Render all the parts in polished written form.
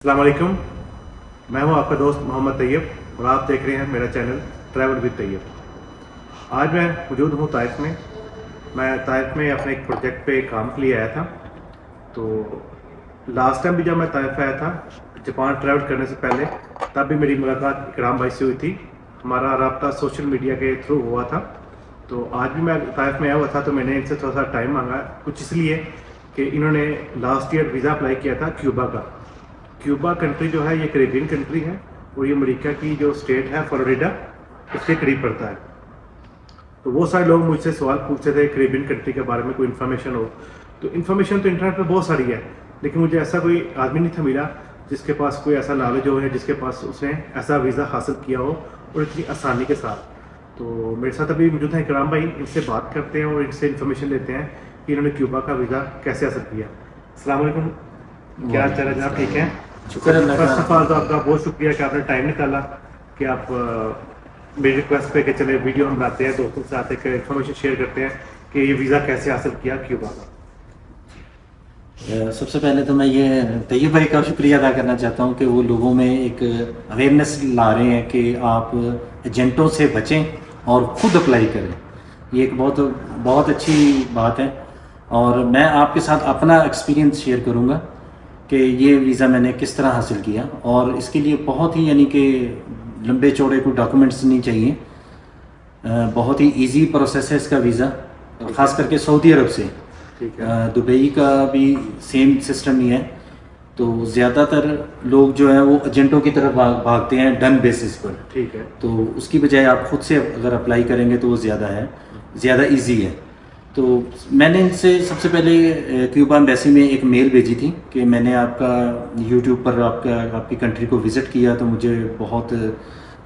अस्सलाम वालेकुम, मैं हूं आपका दोस्त मोहम्मद तैयब और आप देख रहे हैं मेरा चैनल ट्रैवल विद तैयब। आज मैं मौजूद हूं ताइफ में। मैं ताइफ में अपने एक प्रोजेक्ट पे काम के लिए आया था। तो लास्ट टाइम भी जब मैं ताइफ आया था जापान ट्रैवल करने से पहले, तब भी मेरी मुलाकात इकराम भाई से हुई थी। हमारा रब्ता सोशल मीडिया के थ्रू हुआ था। तो आज भी मैं ताइफ में आया हुआ था, तो मैंने इनसे थोड़ा सा टाइम मांगा, कुछ इसलिए कि इन्होंने लास्ट ईयर वीज़ा अप्लाई किया था क्यूबा का। क्यूबा कंट्री जो है ये कैरेबियन कंट्री है और ये अमेरिका की जो स्टेट है फ्लोरिडा, उसके करीब पड़ता है। तो वो सारे लोग मुझसे सवाल पूछते थे कैरेबियन कंट्री के बारे में, कोई इन्फॉर्मेशन हो। तो इन्फॉर्मेशन तो इंटरनेट पर बहुत सारी है, लेकिन मुझे ऐसा कोई आदमी नहीं था मिला जिसके पास कोई ऐसा नॉलेज हो, है जिसके पास उसने ऐसा वीज़ा हासिल किया हो और इतनी आसानी के साथ। तो मेरे साथ अभी मौजूद है इकराम भाई। इनसे बात करते हैं और इनसे इन्फॉर्मेशन लेते हैं कि इन्होंने क्यूबा का वीज़ा कैसे हासिल किया। अस्सलाम वालेकुम, क्या हाल चाल है जनाब? ठीक है, शुक्र अल्लाह का। फर्स्ट ऑफ ऑल तो आपका बहुत शुक्रिया कि आपने टाइम निकाला कि आप मेरी रिक्वेस्ट पे कि चले वीडियो हम बनाते हैं, दोस्तों के साथ एक इन्फॉर्मेशन शेयर करते हैं कि ये वीज़ा कैसे हासिल किया क्यूबा का। सबसे पहले तो मैं ये तैयब भाई का शुक्रिया अदा करना चाहता हूँ कि वो लोगों में एक अवेयरनेस ला रहे हैं कि आप एजेंटों से बचें और ख़ुद अप्लाई करें। ये एक बहुत अच्छी बात है और मैं आपके साथ अपना एक्सपीरियंस शेयर करूँगा कि ये वीज़ा मैंने किस तरह हासिल किया। और इसके लिए बहुत ही यानी कि लंबे चौड़े कोई डॉक्यूमेंट्स नहीं चाहिए, बहुत ही इजी प्रोसेस है इसका वीज़ा, ख़ास करके सऊदी अरब से। ठीक है, दुबई का भी सेम सिस्टम ही है। तो ज़्यादातर लोग जो हैं वो एजेंटों की तरफ भागते हैं डन बेसिस पर। ठीक है, तो उसकी बजाय आप खुद से अगर अप्लाई करेंगे तो वो ज़्यादा इजी है। तो मैंने इनसे सबसे पहले क्यूबा एम्बेसी में एक मेल भेजी थी कि मैंने आपका यूट्यूब पर आपकी कंट्री को विज़िट किया, तो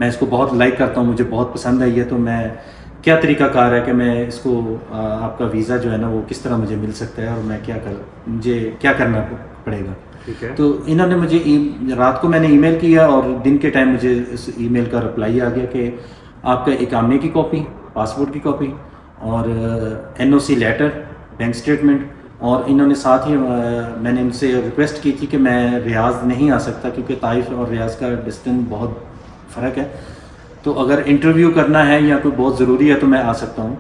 मैं इसको बहुत लाइक करता हूँ, मुझे बहुत पसंद आई है। तो मैं क्या तरीक़ाकार है कि मैं इसको आपका वीज़ा जो है ना वो किस तरह मुझे मिल सकता है और मुझे क्या करना पड़ेगा। ठीक है। तो इन्होंने मुझे रात को मैंने ईमेल किया और दिन के टाइम मुझे इस ईमेल का रिप्लाई आ गया कि आपका इकामे की कॉपी, पासपोर्ट की कॉपी और NOC लेटर, बैंक स्टेटमेंट, और इन्होंने साथ ही मैंने इनसे रिक्वेस्ट की थी कि मैं रियाज़ नहीं आ सकता क्योंकि ताइफ और रियाज़ का डिस्टेंस बहुत फ़र्क है। तो अगर इंटरव्यू करना है या कोई बहुत ज़रूरी है तो मैं आ सकता हूँ।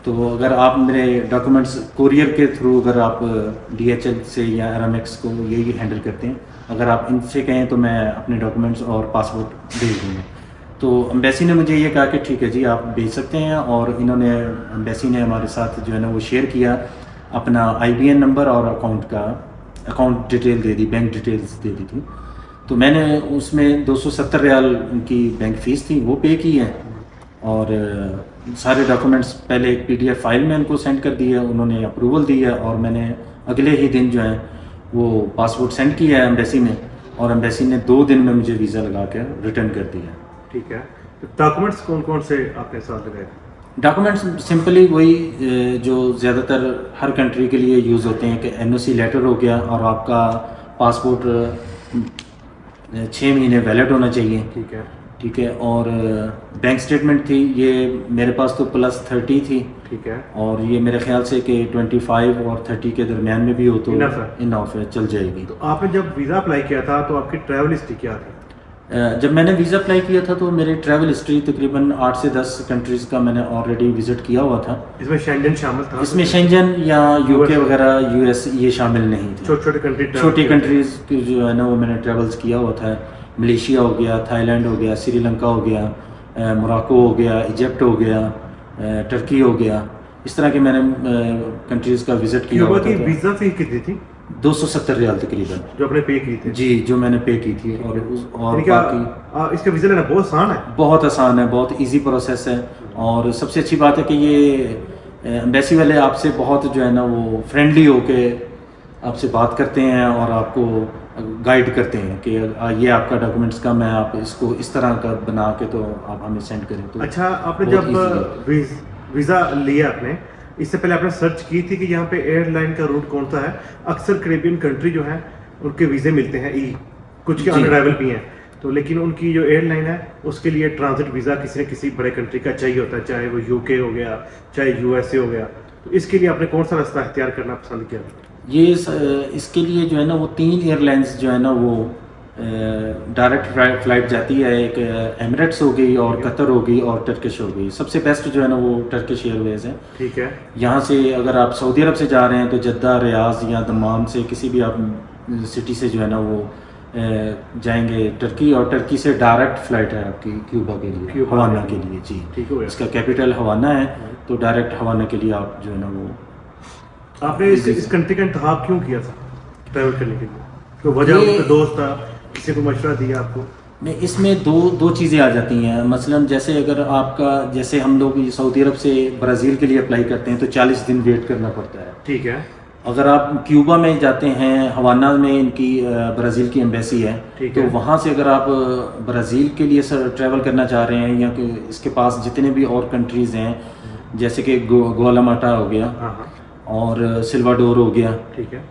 तो अगर आप मेरे डॉक्यूमेंट्स कोरियर के थ्रू, अगर आप DHL से या RMX को यही हैंडल करते हैं, अगर आप इनसे कहें तो मैं अपने डॉक्यूमेंट्स और पासपोर्ट भेज दूँगा। तो एम्बेसी ने मुझे ये कहा कि ठीक है जी आप भेज सकते हैं। और एम्बेसी ने हमारे साथ जो है ना वो शेयर किया, अपना IBN नंबर और अकाउंट डिटेल दे दी, बैंक डिटेल्स दे दी थी। तो मैंने उसमें 270 रियाल उनकी बैंक फ़ीस थी वो पे की है और सारे डॉक्यूमेंट्स पहले एक PDF फाइल में उनको सेंड कर दिया, उन्होंने अप्रूवल दी है और मैंने अगले ही दिन जो है वो पासपोर्ट सेंड किया है एम्बेसी में, और एम्बेसी ने 2 दिन में मुझे वीज़ा लगा कर रिटर्न कर दिया। ठीक है। तो डॉक्यूमेंट्स कौन कौन से आपने साथ लगाए? डॉक्यूमेंट्स सिंपली वही जो ज़्यादातर हर कंट्री के लिए यूज़ होते हैं कि NOC लेटर हो गया और आपका पासपोर्ट 6 महीने वैलिड होना चाहिए। ठीक है, ठीक है। और बैंक स्टेटमेंट थी, ये मेरे पास तो +30 थी। ठीक है, और ये मेरे ख्याल से कि 25 और 30 के दरमियान में भी हो तो इनफ है, चल जाएगी। तो आपने जब वीज़ा अप्लाई किया था तो आपकी ट्रैवल हिस्ट्री क्या थी? जब मैंने वीज़ा अप्लाई किया था तो मेरी ट्रैवल हिस्ट्री तकरीबन 8 से 10 कंट्रीज़ का मैंने ऑलरेडी विज़िट किया हुआ था। इसमें शेंजन शामिल था? इसमें शेंजन या UK वगैरह US ये शामिल नहीं थे। छोटी कंट्रीज़ की जो है ना वो मैंने ट्रैवल्स किया हुआ था। मलेशिया हो गया, थाईलैंड हो गया, श्रीलंका हो गया, मोरक्को हो गया, इजिप्ट हो गया, टर्की हो गया, इस तरह के मैंने कंट्रीज़ का विज़िट किया हुआ था। वीज़ा फ़ी कितनी थी? 270 रियाल तकरीबन, जो आपने पे की थी? जी, जो मैंने पे की थी। और बाकी इसका वीज़ा लेना बहुत आसान है? बहुत आसान है, बहुत इजी प्रोसेस है। और सबसे अच्छी बात है कि ये एम्बेसी वाले आपसे बहुत जो है ना वो फ्रेंडली होके आपसे बात करते हैं और आपको गाइड करते हैं कि ये आपका डॉक्यूमेंट्स का, मैं आप इसको इस तरह का बना के तो आप हमें सेंड करें। तो अच्छा, आपने जब वीज़ा लिया आपने, इससे पहले आपने सर्च की थी कि यहाँ पे एयरलाइन का रूट कौन सा है? अक्सर कैरेबियन कंट्री जो है उनके वीज़े मिलते हैं कुछ के अनअराइवल भी हैं, तो लेकिन उनकी जो एयरलाइन है उसके लिए ट्रांजिट वीज़ा किसी न किसी बड़े कंट्री का चाहिए होता है, चाहे वो UK हो गया, चाहे USA हो गया। तो इसके लिए आपने कौन सा रास्ता इख्तियार करना पसंद किया? ये इसके लिए जो है ना वो 3 एयरलाइंस जो है ना वो ڈائریکٹ فلائٹ جاتی ہے، ایک ایمریٹس ہو گئی اور قطر ہو گئی اور ٹرکش ہو گئی. سب سے بیسٹ جو ہے نا وہ ٹرکش ایئر ویز ہے. ٹھیک ہے. یہاں سے اگر آپ سعودی عرب سے جا رہے ہیں تو جدہ، ریاض یا دمام سے کسی بھی آپ سٹی سے جو ہے نا وہ جائیں گے ٹرکی، اور ٹرکی سے ڈائریکٹ فلائٹ ہے آپ کی کیوبا کے لیے، ہوانہ کے لیے. جی ٹھیک ہو گیا. اس کا کیپٹل ہوانہ ہے، تو ڈائریکٹ ہوانہ کے لیے آپ جو ہے نا وہ. آپ نے اس کنٹری کا انتخاب کیوں کیا تھا ٹریول کرنے کے لیے؟ کوئی وجہ، کوئی دوست تھا، کسی کو مشورہ دیا آپ کو؟ نہیں، اس میں دو چیزیں آ جاتی ہیں. مثلا جیسے اگر آپ کا، جیسے ہم لوگ سعودی عرب سے برازیل کے لیے اپلائی کرتے ہیں تو 40 دن ویٹ کرنا پڑتا ہے. ٹھیک ہے. اگر آپ کیوبا میں جاتے ہیں، ہوانہ میں ان کی برازیل کی ایمبیسی ہے، تو وہاں سے اگر آپ برازیل کے لیے ٹریول کرنا چاہ رہے ہیں، یا کہ اس کے پاس جتنے بھی اور کنٹریز ہیں جیسے کہ گوالاماٹا ہو گیا اور سلواڈور ہو گیا، ٹھیک ہے،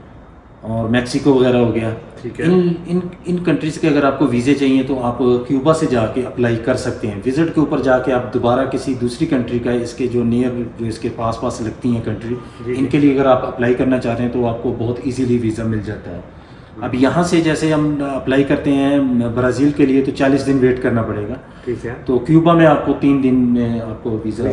اور میکسیکو وغیرہ ہو گیا، ٹھیک ہے، ان کنٹریز کے اگر آپ کو ویزے چاہیے تو آپ کیوبا سے جا کے اپلائی کر سکتے ہیں. وزٹ کے اوپر جا کے آپ دوبارہ کسی دوسری کنٹری کا، اس کے جو نیئر، جو اس کے پاس لگتی ہیں کنٹری، ان کے لیے اگر آپ اپلائی کرنا چاہتے ہیں تو آپ کو بہت ایزیلی ویزا مل جاتا ہے. اب یہاں سے جیسے ہم اپلائی کرتے ہیں برازیل کے لیے تو 40 دن ویٹ کرنا پڑے گا. ٹھیک ہے. تو کیوبا میں آپ کو 3 دن میں آپ کو ویزا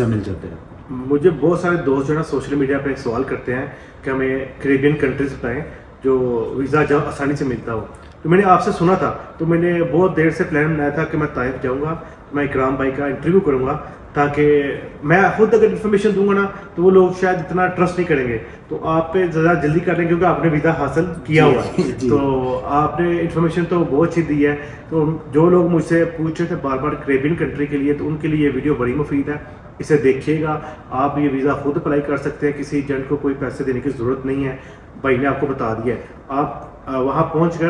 مل جاتا ہے. مجھے بہت سارے دوست جو ہے نا سوشل میڈیا پہ سوال کرتے ہیں کہ ہمیں کریبین کنٹریز بتائیں جو ویزا جب آسانی سے ملتا ہو. تو میں نے آپ سے سنا تھا، تو میں نے بہت دیر سے پلان بنایا تھا کہ میں طائف جاؤں گا، میں اکرام بھائی کا انٹرویو کروں گا، تاکہ میں خود اگر انفارمیشن دوں گا نا تو وہ لوگ شاید اتنا ٹرسٹ نہیں کریں گے. تو آپ پہ زیادہ جلدی کر لیں کیونکہ آپ نے ویزا حاصل کیا ہوا ہے. تو آپ نے انفارمیشن تو بہت اچھی دی ہے. تو جو لوگ مجھ سے پوچھ رہے تھے بار بار کریبین کنٹری کے لیے، تو ان کے لیے یہ ویڈیو بڑی مفید ہے. اسے دیکھیے گا. آپ یہ ویزا خود اپلائی کر سکتے ہیں، کسی ایجنٹ کو کوئی پیسے دینے کی ضرورت نہیں ہے. بھائی نے آپ کو بتا دیا ہے. آپ وہاں پہنچ کر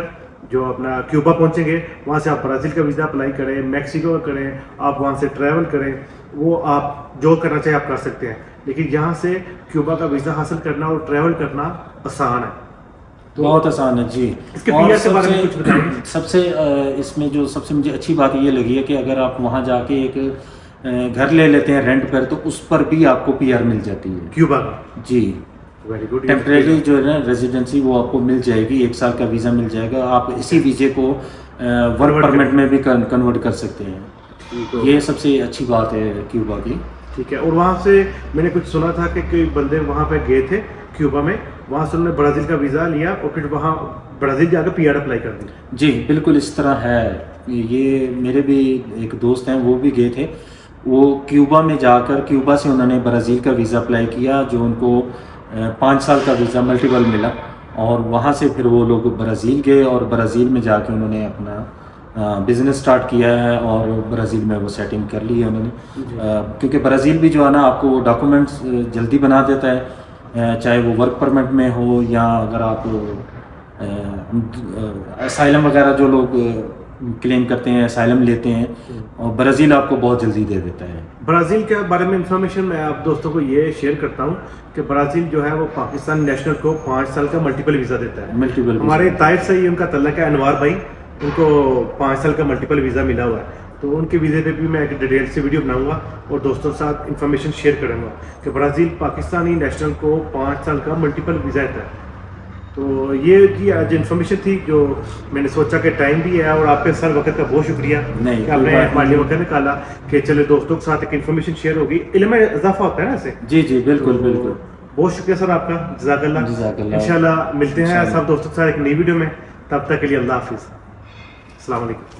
جو اپنا کیوبا پہنچیں گے، وہاں سے آپ برازیل کا ویزا اپلائی کریں، میکسیکو کا کریں، آپ وہاں سے ٹریول کریں، وہ آپ جو کرنا چاہیں آپ کر سکتے ہیں. لیکن یہاں سے کیوبا کا ویزا حاصل کرنا اور ٹریول کرنا آسان ہے، بہت آسان ہے. جی، اس کے پی آر کے بارے میں کچھ بتائیں. سب سے اس میں جو سب سے مجھے اچھی بات یہ لگی ہے کہ اگر آپ وہاں جا کے ایک گھر لے لیتے ہیں رینٹ پر، تو اس پر بھی آپ کو پی آر مل جاتی ہے کیوبا کا. جی، ٹیمپریری جو ہے نا ریزیڈنسی وہ آپ کو مل جائے گی. 1 سال کا ویزا مل جائے گا. آپ اسی ویزے کو ورک پرمٹ میں بھی کنورٹ کر سکتے ہیں. یہ سب سے اچھی بات ہے کیوبا کی. ٹھیک ہے. اور وہاں سے میں نے کچھ سنا تھا کہ کئی بندے وہاں پہ گئے تھے کیوبا میں، وہاں سے انہوں نے برازیل کا ویزا لیا اور پھر وہاں برازیل جا کے پی آر اپلائی کر دی. جی بالکل اس طرح ہے. یہ میرے بھی ایک دوست ہیں، وہ بھی گئے تھے. وہ کیوبا میں جا کر کیوبا سے انہوں نے برازیل کا ویزا اپلائی کیا، جو ان کو 5 سال کا ویزا ملٹیپل ملا، اور وہاں سے پھر وہ لوگ برازیل گئے اور برازیل میں جا کے انہوں نے اپنا بزنس سٹارٹ کیا ہے، اور برازیل میں وہ سیٹنگ کر لی ہے انہوں نے. کیونکہ برازیل بھی جو ہے نا آپ کو ڈاکومنٹس جلدی بنا دیتا ہے، چاہے وہ ورک پرمٹ میں ہو یا اگر آپ اسائلم وغیرہ جو لوگ کلیم کرتے ہیں، اسائلم لیتے ہیں، اور برازیل آپ کو بہت جلدی دے دیتا ہے. برازیل کے بارے میں انفارمیشن میں آپ دوستوں کو یہ شیئر کرتا ہوں کہ برازیل جو ہے وہ پاکستان نیشنل کو 5 سال کا ملٹیپل ویزا دیتا ہے. ملٹیپل ہمارے طائف سے ہی ان کا تعلق ہے، انوار بھائی، ان کو 5 سال کا ملٹیپل ویزا ملا ہوا ہے. تو ان کے ویزے پہ بھی میں ایک ڈیٹیل سے ویڈیو بناؤں گا اور دوستوں کے ساتھ انفارمیشن شیئر کروں گا کہ برازیل پاکستانی نیشنل کو 5 سال کا ملٹیپل ویزا دیتا ہے. تو یہ جی آج انفارمیشن تھی جو میں نے سوچا کہ ٹائم بھی ہے، اور آپ کے سر وقت کا بہت شکریہ کہ آپ نے ہمارے لیے وقت نکالا کہ چلے دوستوں کے ساتھ ایک انفارمیشن شیئر ہوگی. علم میں اضافہ ہوتا ہے نا اسے. جی جی بالکل بالکل. بہت شکریہ سر آپ کا. جزاک اللہ. انشاءاللہ ملتے ہیں سب دوستوں کے ساتھ ایک نئی ویڈیو میں. تب تک کے لیے اللہ حافظ. السلام علیکم.